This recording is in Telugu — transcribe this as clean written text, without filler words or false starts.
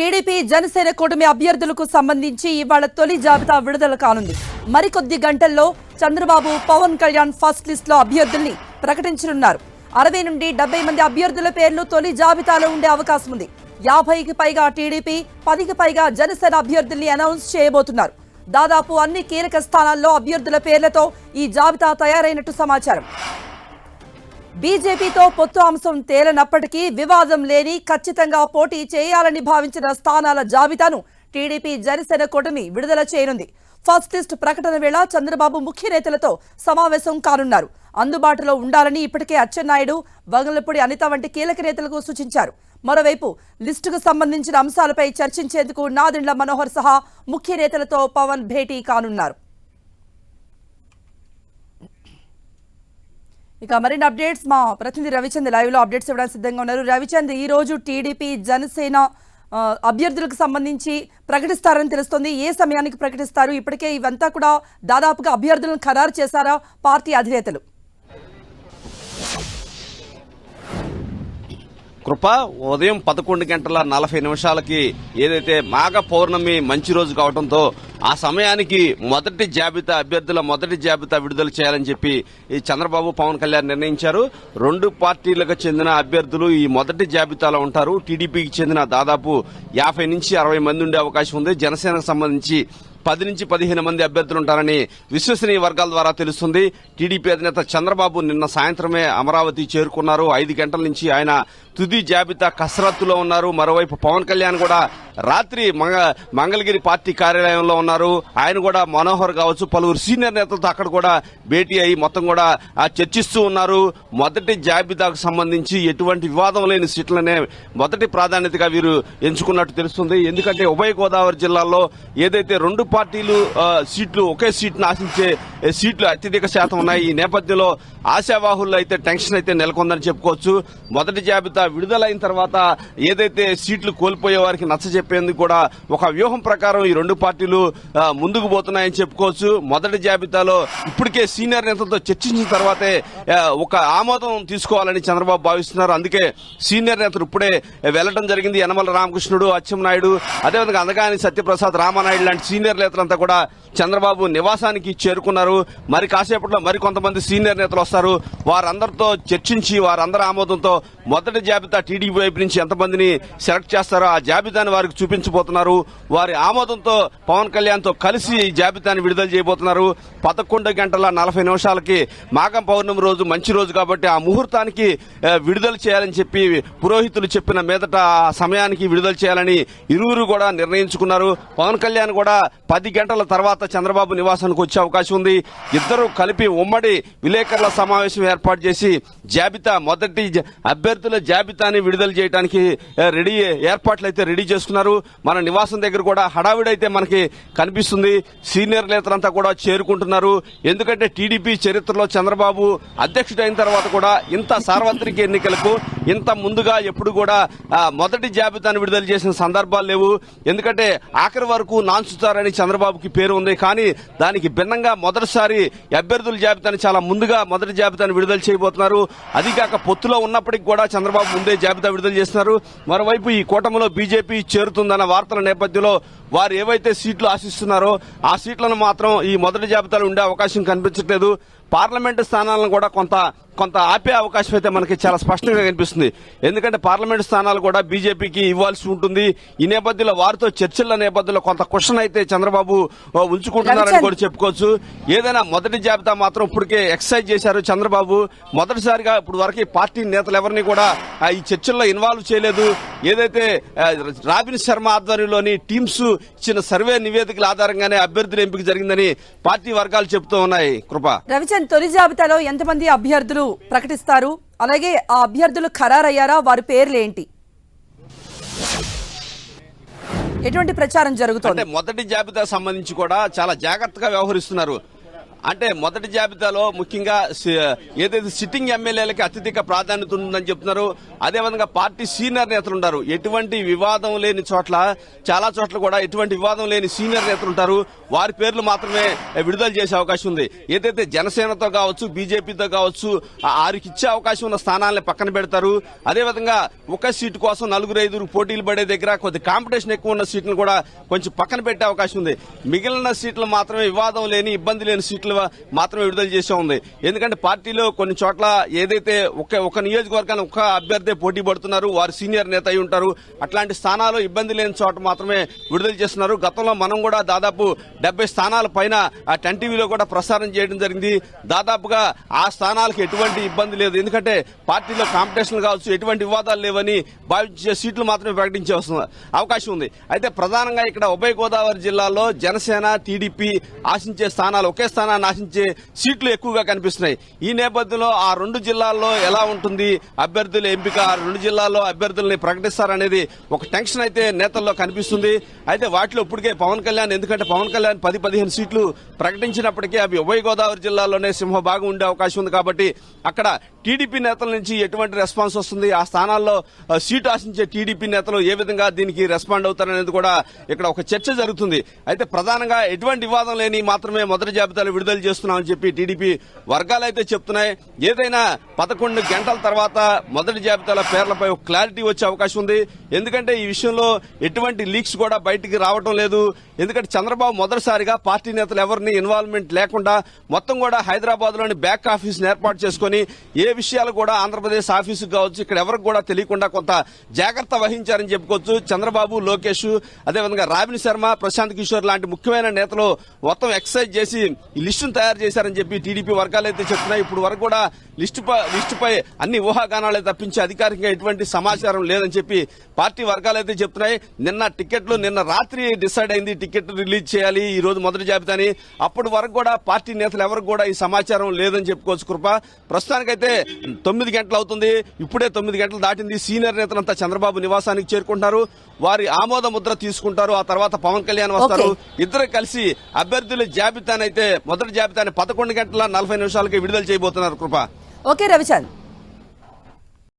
టీడీపీ జనసేన కూటమి అభ్యర్థులకు సంబంధించి ఇవాళ తొలి జాబితా విడుదల కానుంది. మరికొద్ది గంటల్లో చంద్రబాబు పవన్ కళ్యాణ్ ఫస్ట్ లిస్ట్ లో అభ్యర్థుల్ని ప్రకటించనున్నారు. 60 నుండి 70 మంది అభ్యర్థుల పేర్లు తొలి జాబితాలో ఉండే అవకాశం ఉంది. 50కి పైగా టీడీపీ, 10కి పైగా జనసేన అభ్యర్థుల్ని అనౌన్స్ చేయబోతున్నారు. దాదాపు అన్ని కీలక స్థానాల్లో అభ్యర్థుల పేర్లతో ఈ జాబితా తయారైనట్టు సమాచారం. బీజేపీతో పొత్తు అంశం తేలనప్పటికీ వివాదం లేని ఖచ్చితంగా పోటీ చేయాలని భావించిన స్థానాల జాబితాను టీడీపీ జనసేన కూటమి విడుదల చేయనుంది. ఫస్ట్ లిస్ట్ ప్రకటన వేళ చంద్రబాబు ముఖ్య నేతలతో సమావేశం కానున్నారు. అందుబాటులో ఉండాలని ఇప్పటికే అచ్చెన్నాయుడు, వంగలపూడి అనిత వంటి కీలక నేతలకు సూచించారు. మరోవైపు లిస్టుకు సంబంధించిన అంశాలపై చర్చించేందుకు నాదెండ్ల మనోహర్ సహా ముఖ్య నేతలతో పవన్ భేటీ కానున్నారు. ఇక మరిన్ని అప్డేట్స్ మా ప్రతినిధి రవిచంద్ లైవ్ లో అప్డేట్స్ ఇవ్వడానికి సిద్ధంగా ఉన్నారు. రవిచంద్, ఈ రోజు టీడీపీ జనసేన అభ్యర్థులకు సంబంధించి ప్రకటిస్తారని తెలుస్తోంది. ఏ సమయానికి ప్రకటిస్తారు? ఇప్పటికే ఇవంతా కూడా దాదాపుగా అభ్యర్థులను ఖరారు చేశారా పార్టీ అధినేతలు? కృప ఉదయం 11:40 ఏదైతే మాఘ పౌర్ణమి మంచి రోజు కావడంతో ఆ సమయానికి అభ్యర్థుల మొదటి జాబితా విడుదల చేయాలని చెప్పి ఈ చంద్రబాబు, పవన్ కళ్యాణ్ నిర్ణయించారు. రెండు పార్టీలకు చెందిన అభ్యర్థులు ఈ మొదటి జాబితాలో ఉంటారు. టీడీపీకి చెందిన దాదాపు 50 నుంచి 60 మంది ఉండే అవకాశం ఉంది. జనసేనకు సంబంధించి 10 నుంచి 15 మంది అభ్యర్థులు ఉంటారని విశ్వసనీయ వర్గాల ద్వారా తెలుస్తుంది. టీడీపీ అధినేత చంద్రబాబు నిన్న సాయంత్రమే అమరావతి చేరుకున్నారు. 5 గంటల నుంచి ఆయన తుది జాబితా కసరత్తులో ఉన్నారు. మరోవైపు పవన్ కళ్యాణ్ కూడా రాత్రి మంగళగిరి పార్టీ కార్యాలయంలో ఉన్నారు. ఆయన కూడా మనోహర్ కావచ్చు, పలువురు సీనియర్ నేతలతో అక్కడ కూడా భేటీ అయ్యి మొత్తం కూడా చర్చిస్తూ ఉన్నారు. మొదటి జాబితాకు సంబంధించి ఎటువంటి వివాదం లేని సీట్లనే మొదటి ప్రాధాన్యతగా వీరు ఎంచుకున్నట్టు తెలుస్తుంది. ఎందుకంటే ఉభయ గోదావరి జిల్లాల్లో ఏదైతే రెండు పార్టీలు సీట్లు ఒకే సీట్ను ఆశించే సీట్లు అత్యధిక శాతం ఉన్నాయి. ఈ నేపథ్యంలో ఆశావాహుల్లో అయితే టెన్షన్ అయితే నెలకొందని చెప్పుకోవచ్చు. మొదటి జాబితా విడుదలైన తర్వాత ఏదైతే సీట్లు కోల్పోయే వారికి నచ్చజెప్పేందుకు కూడా ఒక వ్యూహం ప్రకారం ఈ రెండు పార్టీలు ముందుకు పోతున్నాయని చెప్పుకోవచ్చు. మొదటి జాబితాలో ఇప్పటికే సీనియర్ నేతలతో చర్చించిన తర్వాతే ఒక ఆమోదం తీసుకోవాలని చంద్రబాబు భావిస్తున్నారు. అందుకే సీనియర్ నేతలు ఇప్పుడే వెళ్లడం జరిగింది. యనమల రామకృష్ణుడు, అచ్చెన్నాయుడు, అదేవిధంగా అందగాని సత్యప్రసాద్, రామానాయుడు లాంటి సీనియర్ నేతలంతా కూడా చంద్రబాబు నివాసానికి చేరుకున్నారు. మరి కాసేపట్లో మరికొంతమంది సీనియర్ నేతలు వస్తారు. వారందరితో చర్చించి వారందరి ఆమోదంతో మొదటి జాబితా టీడీపీ వైపు నుంచి ఎంతమందిని సెలెక్ట్ చేస్తారో ఆ జాబితాను వారికి చూపించబోతున్నారు. వారి ఆమోదంతో పవన్ కళ్యాణ్ తో కలిసి ఈ జాబితాను విడుదల చేయబోతున్నారు. 11:40 మాఘం పౌర్ణమి రోజు మంచి రోజు కాబట్టి ఆ ముహూర్తానికి విడుదల చేయాలని చెప్పి పురోహితులు చెప్పిన మీదట ఆ సమయానికి విడుదల చేయాలని ఇరువురు కూడా నిర్ణయించుకున్నారు. పవన్ కళ్యాణ్ కూడా 10 గంటల తర్వాత చంద్రబాబు నివాసానికి వచ్చే అవకాశం ఉంది. ఇద్దరు కలిపి ఉమ్మడి విలేకరుల సమావేశం ఏర్పాటు చేసి మొదటి అభ్యర్థుల జాబితాని విడుదల చేయడానికి ఏర్పాట్లు అయితే రెడీ చేసుకున్నారు. మన నివాసం దగ్గర కూడా హడావిడైతే మనకి కనిపిస్తుంది. సీనియర్ నేతలంతా కూడా చేరుకుంటున్నారు. ఎందుకంటే టీడీపీ చరిత్రలో చంద్రబాబు అధ్యక్షుడైన తర్వాత కూడా ఇంత సార్వత్రిక ఎన్నికలకు ఇంత ముందుగా ఎప్పుడు కూడా మొదటి జాబితాను విడుదల చేసిన సందర్భాలు లేవు. ఎందుకంటే ఆఖరి వరకు నాన్చుతారని చంద్రబాబుకి పేరు ఉంది. కానీ దానికి భిన్నంగా మొదటిసారి అభ్యర్థుల జాబితాను చాలా ముందుగా మొదటి జాబితాను విడుదల చేయబోతున్నారు. అదిగాక పొత్తులో ఉన్నప్పటికీ కూడా చంద్రబాబు ముందే జాబితా విడుదల చేస్తున్నారు. మరోవైపు ఈ కూటమిలో బీజేపీ చేరుతుందన్న వార్తల నేపథ్యంలో వారు ఏవైతే సీట్లు ఆశిస్తున్నారో ఆ సీట్లను మాత్రం ఈ మొదటి జాబితాలో ఉండే అవకాశం కనిపించట్లేదు. పార్లమెంటు స్థానాలను కూడా కొంత ఆపే అవకాశం అయితే మనకి చాలా స్పష్టంగా కనిపిస్తుంది. ఎందుకంటే పార్లమెంటు స్థానాలు కూడా బీజేపీకి ఇవ్వాల్సి ఉంటుంది. ఈ నేపథ్యంలో వారితో చర్చల నేపథ్యంలో కొంత క్వశ్చన్ అయితే చంద్రబాబు ఉంచుకుంటున్నారని కూడా చెప్పుకోవచ్చు. ఏదైనా మొదటి జాబితా మాత్రం ఇప్పటికే ఎక్సైజ్ చేశారు చంద్రబాబు. మొదటిసారిగా ఇప్పుడు వరకు పార్టీ నేతలు ఎవరిని కూడా ఈ చర్చల్లో ఇన్వాల్వ్ చేయలేదు. ఏదైతే రాబిన్ శర్మ ఆధ్వర్యంలోని టీమ్స్ ఇచ్చిన సర్వే నివేదికల ఆధారంగానే అభ్యర్థుల ఎంపిక జరిగిందని పార్టీ వర్గాలు చెబుతూ ఉన్నాయి. కృప, రవిచంద్, తొలి జాబితాలో ఎంతమంది అభ్యర్థులు ప్రకటిస్తారు? అలాగే ఆ అభ్యర్థులు ఖరారయ్యారా? వారి పేర్లు ఏంటి? ఎటువంటి ప్రచారం జరుగుతోంది? మొదటి జాబితా సంబంధించి కూడా చాలా జాగ్రత్తగా వ్యవహరిస్తున్నారు. అంటే మొదటి జాబితాలో ముఖ్యంగా ఏదైతే సిట్టింగ్ ఎమ్మెల్యేలకి అత్యధిక ప్రాధాన్యత ఉందని చెప్తున్నారు. అదేవిధంగా పార్టీ సీనియర్ నేతలు ఉంటారు. ఎటువంటి వివాదం లేని చోట్ల, చాలా చోట్ల కూడా ఎటువంటి వివాదం లేని సీనియర్ నేతలు ఉంటారు. వారి పేర్లు మాత్రమే విడుదల చేసే అవకాశం ఉంది. ఏదైతే జనసేనతో కావచ్చు, బీజేపీతో కావచ్చు, వారికి ఇచ్చే అవకాశం ఉన్న స్థానాలను పక్కన పెడతారు. అదేవిధంగా ఒక సీటు కోసం 4-5 పోటీలు పడే దగ్గర కొద్ది కాంపిటీషన్ ఎక్కువ ఉన్న సీట్లను కూడా కొంచెం పక్కన పెట్టే అవకాశం ఉంది. మిగిలిన సీట్లు మాత్రమే వివాదం లేని, ఇబ్బంది లేని సీట్లు మాత్రమే విడుదల చేసే ఉంది. ఎందుకంటే పార్టీలో కొన్ని చోట్ల ఏదైతే ఒక నియోజకవర్గాన్ని ఒక అభ్యర్థి పోటీ పడుతున్నారు, వారు సీనియర్ నేత అయి ఉంటారు. అట్లాంటి స్థానాలు ఇబ్బంది లేని చోట మాత్రమే విడుదల చేస్తున్నారు. గతంలో మనం కూడా దాదాపు 70 స్థానాల పైన టెన్ టీవీలో కూడా ప్రసారం చేయడం జరిగింది. దాదాపుగా ఆ స్థానాలకు ఎటువంటి ఇబ్బంది లేదు. ఎందుకంటే పార్టీలో కాంపిటీషన్ కావచ్చు, ఎటువంటి వివాదాలు లేవని భావించే సీట్లు మాత్రమే ప్రకటించే అవకాశం ఉంది. అయితే ప్రధానంగా ఇక్కడ ఉభయ గోదావరి జిల్లాలో జనసేన, టీడీపీ ఆశించే స్థానాలు, ఒకే స్థానాన్ని ఆశించే సీట్లు ఎక్కువగా కనిపిస్తున్నాయి. ఈ నేపథ్యంలో ఆ 2 జిల్లాల్లో ఎలా ఉంటుంది అభ్యర్థుల ఎంపిక, ఆ 2 జిల్లాల్లో అభ్యర్థుల్ని ప్రకటిస్తారనేది ఒక టెన్షన్ అయితే నేతల్లో కనిపిస్తుంది. అయితే వాటిలో ఇప్పటికే పవన్ కళ్యాణ్, ఎందుకంటే పవన్ కళ్యాణ్ 10-15 సీట్లు ప్రకటించినప్పటికీ అవి ఉభయ గోదావరి జిల్లాలోనే సింహభాగం ఉండే అవకాశం ఉంది. కాబట్టి అక్కడ టీడీపీ నేతల నుంచి ఎటువంటి రెస్పాన్స్ వస్తుంది, ఆ స్థానాల్లో సీటు ఆశించే టీడీపీ నేతలు ఏ విధంగా దీనికి రెస్పాండ్ అవుతారనేది కూడా ఇక్కడ ఒక చర్చ జరుగుతుంది. అయితే ప్రధానంగా ఎటువంటి వివాదం లేని మాత్రమే మొదటి జాబితాలు విడుదల చేస్తున్నామని చెప్పి టీడీపీ వర్గాలు అయితే చెప్తున్నాయి. ఏదైనా 11 గంటల తర్వాత మొదటి జాబితాల పేర్లపై ఒక క్లారిటీ వచ్చే అవకాశం ఉంది. ఎందుకంటే ఈ విషయంలో ఎటువంటి లీక్స్ కూడా బయటికి రావడం లేదు. ఎందుకంటే చంద్రబాబు మొదటిసారిగా పార్టీ నేతలు ఎవరిని ఇన్వాల్వ్మెంట్ లేకుండా మొత్తం కూడా హైదరాబాద్ లోని బ్యాక్ ఆఫీస్ ఏర్పాటు చేసుకుని ఏ విషయాలు కూడా ఆంధ్రప్రదేశ్ ఆఫీసు కావచ్చు, ఇక్కడ ఎవరికి కూడా తెలియకుండా కొంత జాగ్రత్త వహించారని చెప్పుకోవచ్చు. చంద్రబాబు, లోకేష్, అదేవిధంగా రాబిన్ శర్మ, ప్రశాంత్ కిషోర్ లాంటి ముఖ్యమైన నేతలు మొత్తం ఎక్సైజ్ చేసి ఈ లిస్టును తయారు చేశారని చెప్పి టీడీపీ వర్గాలు అయితే చెప్తున్నాయి. ఇప్పుడు వరకు కూడా లిస్టుపై అన్ని ఊహాగానాలే తప్పించి అధికారికంగా ఎటువంటి సమాచారం లేదని చెప్పి పార్టీ వర్గాలు అయితే చెప్తున్నాయి. నిన్న రాత్రి డిసైడ్ అయింది టికెట్ రిలీజ్ చేయాలి ఈ రోజు మొదటి జాబితాని. అప్పటి వరకు కూడా పార్టీ నేతలు ఎవరికి కూడా ఈ సమాచారం లేదని చెప్పుకోవచ్చు. కృప ప్రస్తుతానికైతే 9 గంటలు అవుతుంది. ఇప్పుడే 9 గంటలు దాటింది. సీనియర్ నేతలంతా చంద్రబాబు నివాసానికి చేరుకుంటున్నారు. వారి ఆమోద ముద్ర తీసుకుంటారు. ఆ తర్వాత పవన్ కళ్యాణ్ వస్తారు. ఇద్దరు కలిసి అభ్యర్థుల జాబితానైతే మొదటి జాబితాని 11 గంటల 40 నిమిషాలకి విడుదల చేయబోతున్నారు. కృప. ఓకే రవిచంద్.